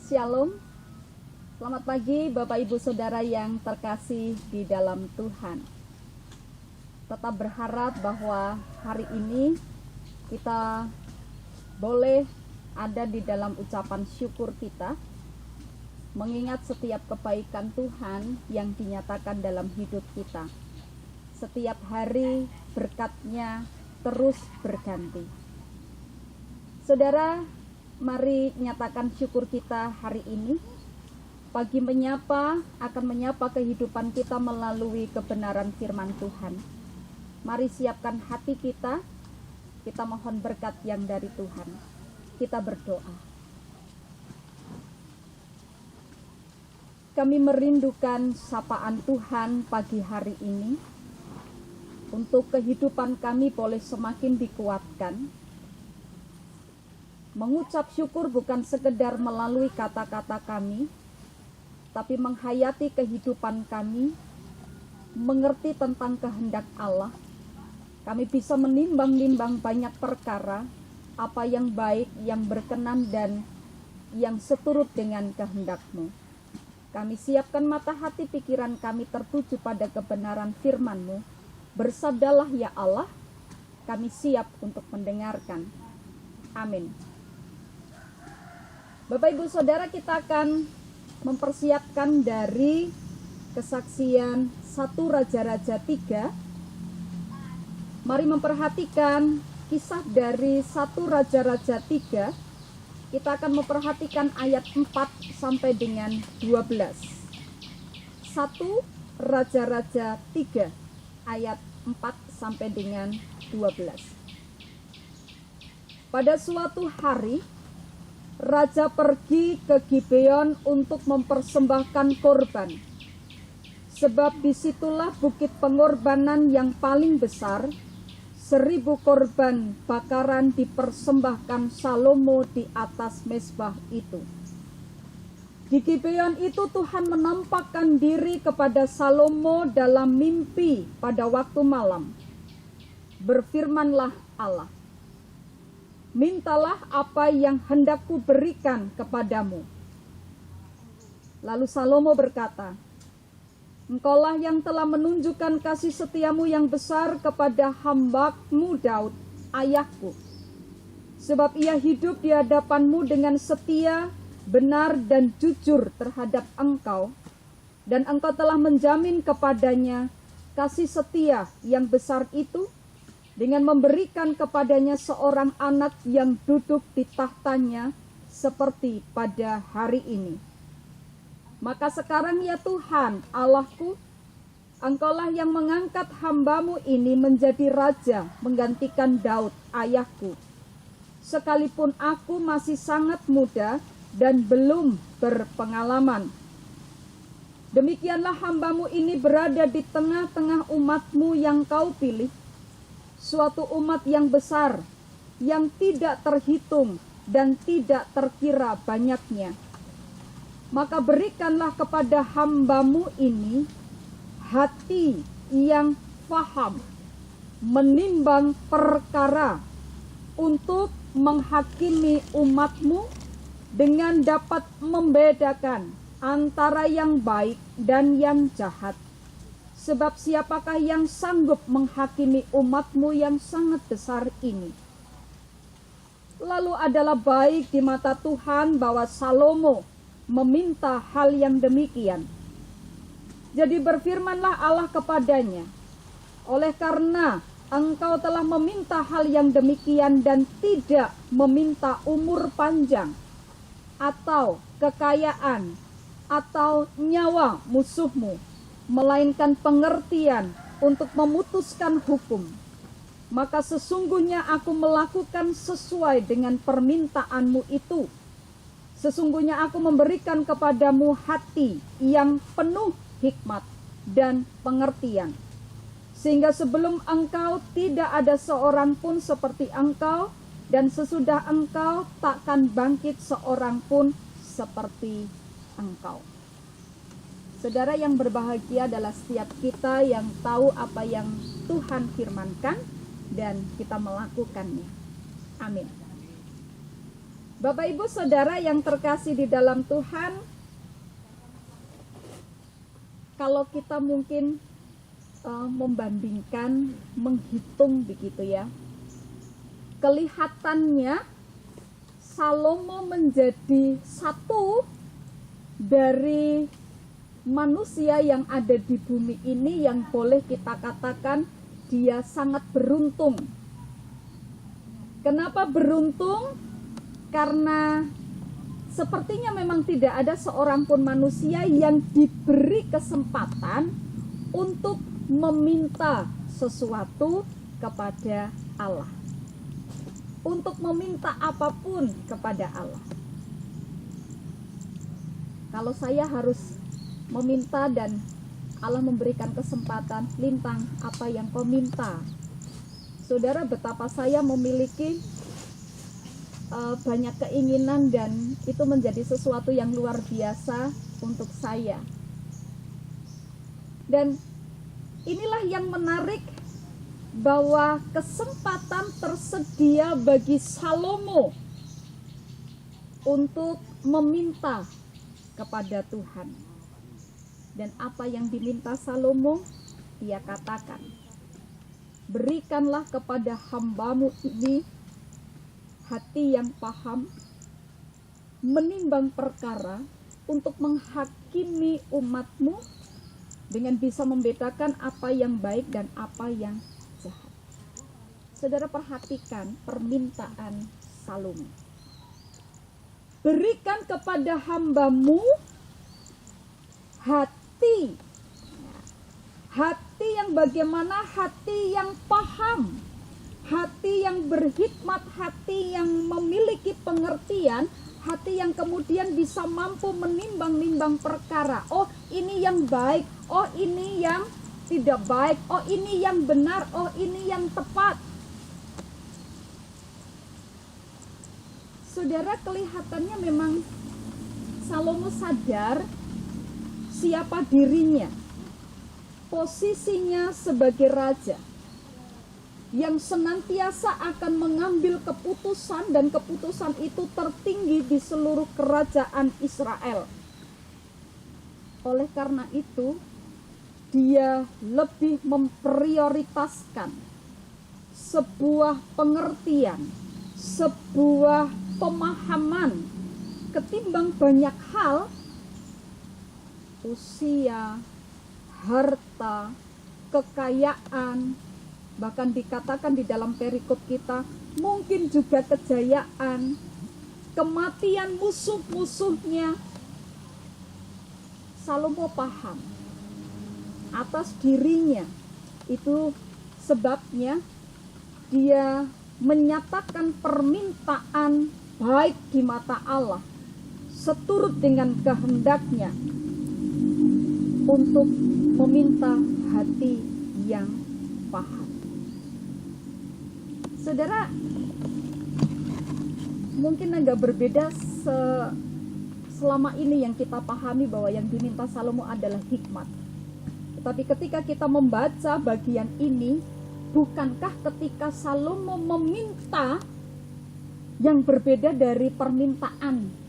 Shalom, selamat pagi Bapak Ibu Saudara yang terkasih di dalam Tuhan. Tetap berharap bahwa hari ini kita boleh ada di dalam ucapan syukur kita, mengingat setiap kebaikan Tuhan yang dinyatakan dalam hidup kita. Setiap hari berkat-Nya terus berganti. Saudara, mari nyatakan syukur kita hari ini. Pagi menyapa akan menyapa kehidupan kita melalui kebenaran firman Tuhan. Mari siapkan hati kita. Kita mohon berkat yang dari Tuhan. Kita berdoa. Kami merindukan sapaan Tuhan pagi hari ini. Untuk kehidupan kami boleh semakin dikuatkan. Mengucap syukur bukan sekedar melalui kata-kata kami, tapi menghayati kehidupan kami, mengerti tentang kehendak Allah. Kami bisa menimbang-nimbang banyak perkara, apa yang baik, yang berkenan, dan yang seturut dengan kehendak-Mu. Kami siapkan mata hati pikiran kami tertuju pada kebenaran firman-Mu. Bersabdalah ya Allah, kami siap untuk mendengarkan. Amin. Bapak Ibu Saudara, kita akan mempersiapkan dari kesaksian 1 Raja-Raja 3. Mari memperhatikan kisah dari 1 Raja-Raja 3. Kita akan memperhatikan ayat 4 sampai dengan 12. 1 Raja-Raja 3 ayat 4 sampai dengan 12. Pada suatu hari Raja pergi ke Gibeon untuk mempersembahkan korban, sebab disitulah bukit pengorbanan yang paling besar. 1000 korban bakaran dipersembahkan Salomo di atas mezbah itu. Di Gibeon itu Tuhan menampakkan diri kepada Salomo dalam mimpi pada waktu malam. Berfirmanlah Allah, mintalah apa yang hendak ku berikan kepadamu. Lalu Salomo berkata, Engkaulah yang telah menunjukkan kasih setiamu yang besar kepada hamba-Mu Daud, ayahku. Sebab ia hidup di hadapanmu dengan setia, benar dan jujur terhadap engkau. Dan engkau telah menjamin kepadanya kasih setia yang besar itu, dengan memberikan kepadanya seorang anak yang duduk di tahtanya seperti pada hari ini. Maka sekarang ya Tuhan Allahku, Engkaulah yang mengangkat hamba-Mu ini menjadi raja menggantikan Daud ayahku. Sekalipun aku masih sangat muda dan belum berpengalaman. Demikianlah hamba-Mu ini berada di tengah-tengah umat-Mu yang Kau pilih, suatu umat yang besar, yang tidak terhitung dan tidak terkira banyaknya. Maka berikanlah kepada hamba-Mu ini hati yang faham, menimbang perkara, untuk menghakimi umat-Mu dengan dapat membedakan antara yang baik dan yang jahat. Sebab siapakah yang sanggup menghakimi umat-Mu yang sangat besar ini? Lalu adalah baik di mata Tuhan bahwa Salomo meminta hal yang demikian. Jadi berfirmanlah Allah kepadanya, oleh karena engkau telah meminta hal yang demikian dan tidak meminta umur panjang, atau kekayaan, atau nyawa musuhmu, melainkan pengertian untuk memutuskan hukum, maka sesungguhnya aku melakukan sesuai dengan permintaanmu itu. Sesungguhnya aku memberikan kepadamu hati yang penuh hikmat dan pengertian, sehingga sebelum engkau tidak ada seorang pun seperti engkau, dan sesudah engkau takkan bangkit seorang pun seperti engkau. Saudara yang berbahagia adalah setiap kita yang tahu apa yang Tuhan firmankan dan kita melakukannya. Amin. Bapak Ibu Saudara yang terkasih di dalam Tuhan, kalau kita mungkin membandingkan, menghitung begitu ya, kelihatannya Salomo menjadi satu dari manusia yang ada di bumi ini yang boleh kita katakan dia sangat beruntung. Kenapa beruntung? Karena sepertinya memang tidak ada seorang pun manusia yang diberi kesempatan untuk meminta sesuatu kepada Allah. Untuk meminta apapun kepada Allah. Kalau saya harus meminta dan Allah memberikan kesempatan, Lintang, apa yang kau minta? Saudara, betapa saya memiliki banyak keinginan dan itu menjadi sesuatu yang luar biasa untuk saya. Dan inilah yang menarik, bahwa kesempatan tersedia bagi Salomo untuk meminta kepada Tuhan. Dan apa yang diminta Salomo, dia katakan, berikanlah kepada hambamu ini hati yang paham, menimbang perkara untuk menghakimi umatmu dengan bisa membedakan apa yang baik dan apa yang jahat. Saudara, perhatikan permintaan Salomo. Berikan kepada hambamu hati. Hati yang bagaimana? Hati yang paham. Hati yang berhikmat, hati yang memiliki pengertian, hati yang kemudian bisa mampu menimbang-nimbang perkara. Oh, ini yang baik. Oh, ini yang tidak baik. Oh, ini yang benar. Oh, ini yang tepat. Saudara, kelihatannya memang Salomo sadar siapa dirinya. Posisinya sebagai raja yang senantiasa akan mengambil keputusan, dan keputusan itu tertinggi di seluruh kerajaan Israel. Oleh karena itu, dia lebih memprioritaskan sebuah pengertian, sebuah pemahaman ketimbang banyak hal, usia, harta, kekayaan, bahkan dikatakan di dalam perikop kita, mungkin juga kejayaan, kematian musuh-musuhnya. Salomo paham atas dirinya. Itu sebabnya dia menyatakan permintaan baik di mata Allah, seturut dengan kehendaknya, untuk meminta hati yang paham. Saudara, mungkin agak berbeda selama ini yang kita pahami bahwa yang diminta Salomo adalah hikmat. Tetapi ketika kita membaca bagian ini, bukankah ketika Salomo meminta yang berbeda dari permintaan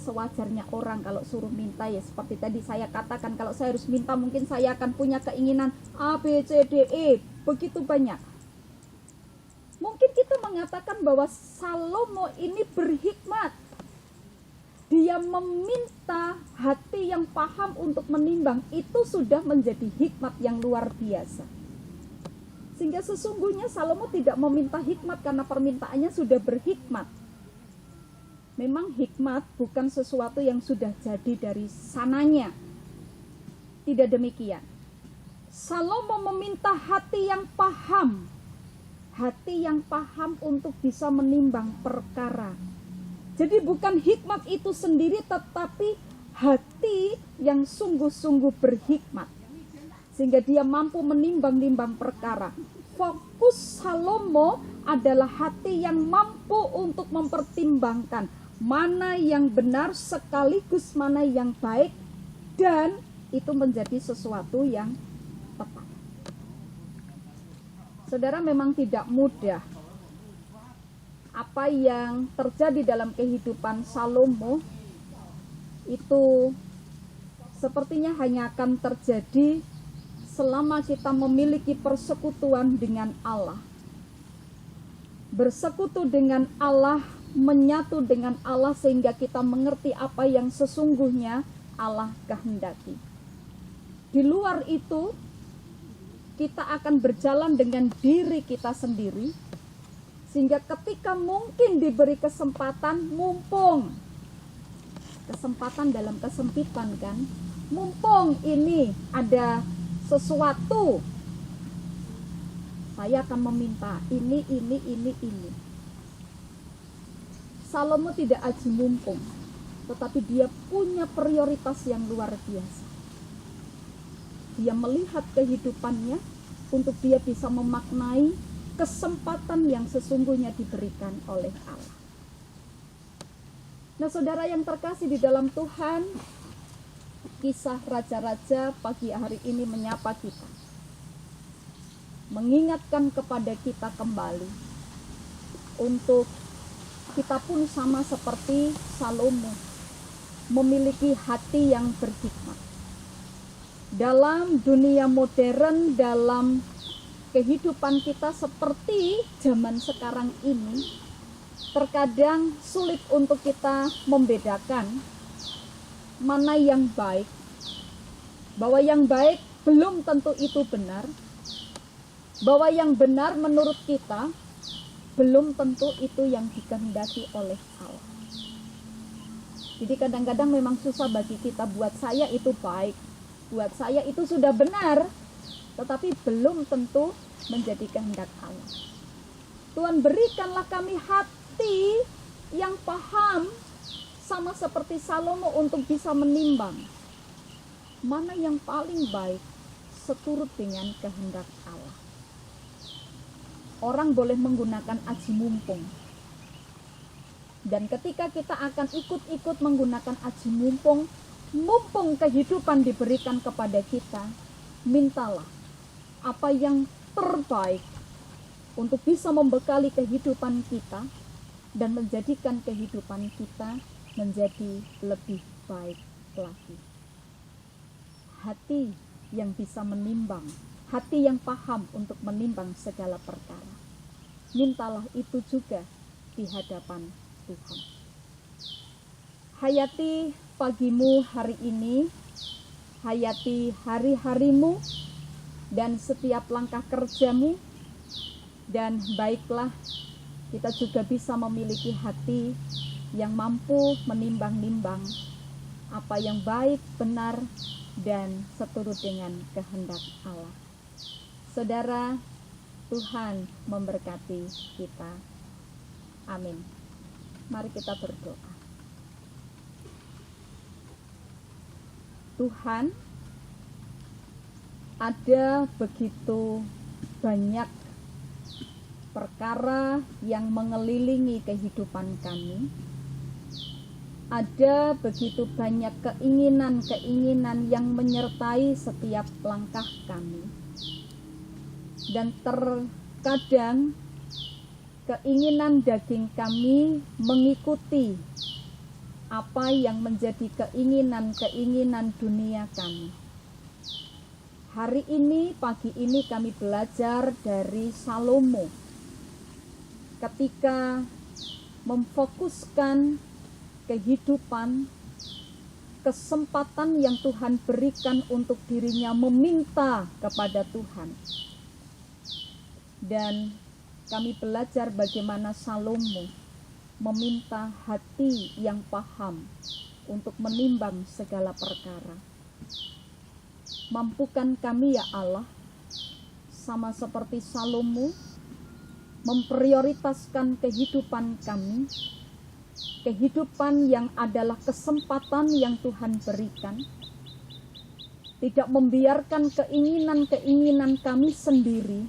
sewajarnya orang kalau suruh minta, ya seperti tadi saya katakan, kalau saya harus minta mungkin saya akan punya keinginan A, B, C, D, E, begitu banyak. Mungkin kita mengatakan bahwa Salomo ini berhikmat. Dia meminta hati yang paham untuk menimbang. Itu sudah menjadi hikmat yang luar biasa. Sehingga sesungguhnya Salomo tidak meminta hikmat karena permintaannya sudah berhikmat. Memang hikmat bukan sesuatu yang sudah jadi dari sananya. Tidak demikian. Salomo meminta hati yang paham. Hati yang paham untuk bisa menimbang perkara. Jadi bukan hikmat itu sendiri, tetapi hati yang sungguh-sungguh berhikmat. Sehingga dia mampu menimbang-nimbang perkara. Fokus Salomo adalah hati yang mampu untuk mempertimbangkan mana yang benar sekaligus mana yang baik, dan itu menjadi sesuatu yang tepat. Saudara, memang tidak mudah apa yang terjadi dalam kehidupan Salomo itu sepertinya hanya akan terjadi selama kita memiliki persekutuan dengan Allah. Bersekutu dengan Allah, menyatu dengan Allah sehingga kita mengerti apa yang sesungguhnya Allah kehendaki. Di luar itu, kita akan berjalan dengan diri kita sendiri, sehingga ketika mungkin diberi kesempatan, mumpung. Kesempatan dalam kesempitan kan, mumpung ini ada sesuatu, saya akan meminta ini. Salomo tidak aji mumpung, tetapi dia punya prioritas yang luar biasa. Dia melihat kehidupannya untuk dia bisa memaknai kesempatan yang sesungguhnya diberikan oleh Allah. Nah, saudara yang terkasih di dalam Tuhan, kisah raja-raja pagi hari ini menyapa kita, mengingatkan kepada kita kembali untuk kita pun sama seperti Salomo, memiliki hati yang berhikmat. Dalam dunia modern, dalam kehidupan kita seperti zaman sekarang ini, terkadang sulit untuk kita membedakan mana yang baik, bahwa yang baik belum tentu itu benar, bahwa yang benar menurut kita belum tentu itu yang dikehendaki oleh Allah. Jadi kadang-kadang memang susah bagi kita, buat saya itu baik, buat saya itu sudah benar, tetapi belum tentu menjadi kehendak Allah. Tuhan, berikanlah kami hati yang paham, sama seperti Salomo, untuk bisa menimbang mana yang paling baik seturut dengan kehendak Allah. Orang boleh menggunakan aji mumpung, dan ketika kita akan ikut-ikut menggunakan aji mumpung, mumpung kehidupan diberikan kepada kita, mintalah apa yang terbaik untuk bisa membekali kehidupan kita dan menjadikan kehidupan kita menjadi lebih baik lagi. Hati yang bisa menimbang, hati yang paham untuk menimbang segala perkara. Mintalah itu juga di hadapan Tuhan. Hayati pagimu hari ini, hayati hari-harimu dan setiap langkah kerjamu, dan baiklah kita juga bisa memiliki hati yang mampu menimbang-nimbang apa yang baik, benar, dan seturut dengan kehendak Allah. Saudara, Tuhan memberkati kita. Amin. Mari kita berdoa. Tuhan, ada begitu banyak perkara yang mengelilingi kehidupan kami. Ada begitu banyak keinginan-keinginan yang menyertai setiap langkah kami. Dan terkadang keinginan daging kami mengikuti apa yang menjadi keinginan-keinginan dunia kami. Hari ini, pagi ini kami belajar dari Salomo ketika memfokuskan kehidupan, kesempatan yang Tuhan berikan untuk dirinya meminta kepada Tuhan. Dan kami belajar bagaimana Salomo meminta hati yang paham untuk menimbang segala perkara. Mampukan kami ya Allah, sama seperti Salomo, memprioritaskan kehidupan kami, kehidupan yang adalah kesempatan yang Tuhan berikan, tidak membiarkan keinginan-keinginan kami sendiri,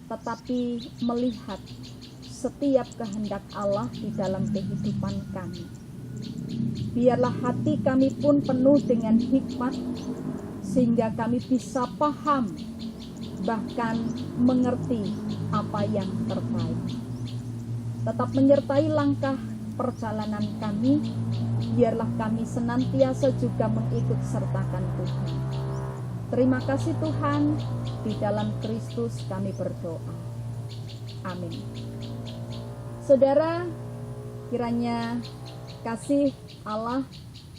tetapi melihat setiap kehendak Allah di dalam kehidupan kami. Biarlah hati kami pun penuh dengan hikmat, sehingga kami bisa paham, bahkan mengerti apa yang terbaik. tetap menyertai langkah perjalanan kami. Biarlah kami senantiasa juga mengikut sertakan Tuhan. Terima kasih Tuhan, di dalam Kristus kami berdoa. Amin. Saudara, kiranya kasih Allah,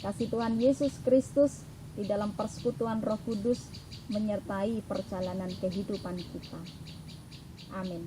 kasih Tuhan Yesus Kristus di dalam persekutuan Roh Kudus menyertai perjalanan kehidupan kita. Amin.